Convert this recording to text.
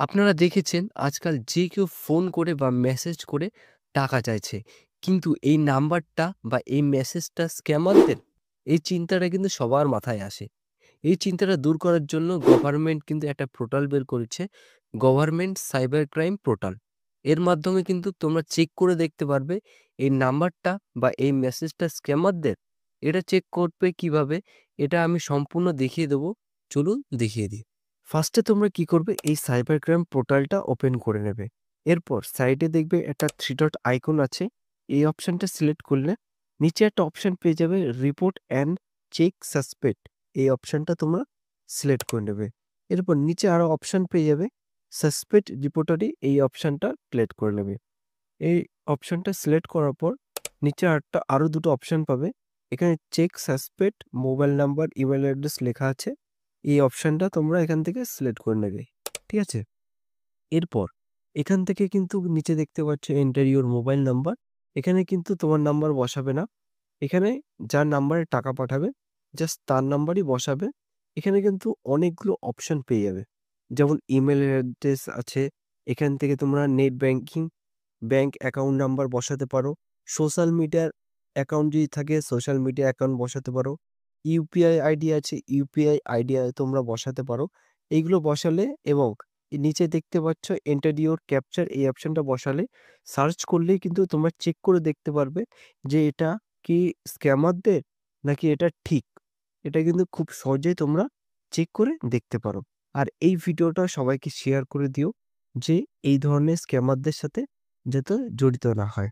আপনারা দেখেছেন আজকাল যে কেউ ফোন করে বা মেসেজ করে টাকা চাইছে। কিন্তু এই নাম্বারটা বা এই মেসেজটা স্ক্যামারদের, এই চিন্তাটা কিন্তু সবার মাথায় আসে। এই চিন্তাটা দূর করার জন্য গভর্নমেন্ট কিন্তু একটা পোর্টাল বের করেছে, গভর্নমেন্ট সাইবার ক্রাইম পোর্টাল। এর মাধ্যমে কিন্তু তোমরা চেক করে দেখতে পারবে এই নাম্বারটা বা এই মেসেজটা স্ক্যামারদের। এটা চেক করবে কিভাবে? এটা আমি সম্পূর্ণ দেখিয়ে দেবো। চলুন দেখিয়ে দিই। ফার্স্টে তোমরা কি করবে? এই সাইবার ক্রাইম পোর্টালটা ওপেন করে নেবে। এরপর সাইডে দেখবে একটা 3 ডট আইকন আছে। এই অপশনটা সিলেক্ট করলে নিচে একটা অপশন পেয়ে যাবে রিপোর্ট অ্যান্ড চেক সাসপেক্ট। এই অপশনটা তোমরা সিলেক্ট করে নেবে। এরপর নিচে আরো অপশন পেয়ে যাবে সাসপেক্ট রিপোর্টারি, এই অপশনটা সিলেক্ট করে নেবে। এই অপশনটা সিলেক্ট করার পর নিচে আরো দুটো অপশন পাবে। এখানে check suspect mobile number email address লেখা আছে। এই অপশনটা তোমরা এখান থেকে সিলেক্ট করে নেবে। ঠিক আছে? এরপর এখান থেকে কিন্তু নিচে দেখতে পাচ্ছ এন্টার ইউর মোবাইল নাম্বার। এখানে কিন্তু তোমার নাম্বার বসাবে না। এখানে যার নাম্বারে টাকা পাঠাবে জাস্ট তার নাম্বারই বসাবে। এখানে কিন্তু অনেকগুলো অপশন পেয়ে যাবে। যেমন ইমেল অ্যাড্রেস আছে। এখান থেকে তোমরা net banking, bank account number বসাতে পারো। সোশ্যাল মিডিয়ার অ্যাকাউন্ট যদি থাকে সোশ্যাল মিডিয়া অ্যাকাউন্ট বসাতে পারো। ইউপিআই আইডি আছে, ইউপিআই আইডি তোমরা বসাতে পারো। এইগুলো বসালে এবং নিচে দেখতে পাচ্ছ এন্টার ইউর ক্যাপচার, এই অপশনটা বসালে সার্চ করলেই কিন্তু তোমরা চেক করে দেখতে পারবে যে এটা কি স্ক্যামারদের নাকি এটা ঠিক। এটা কিন্তু খুব সহজেই তোমরা চেক করে দেখতে পারো। আর এই ভিডিওটা সবাইকে শেয়ার করে দিও যে এই ধরনের স্ক্যামারদের সাথে যাতে জড়িত না হয়।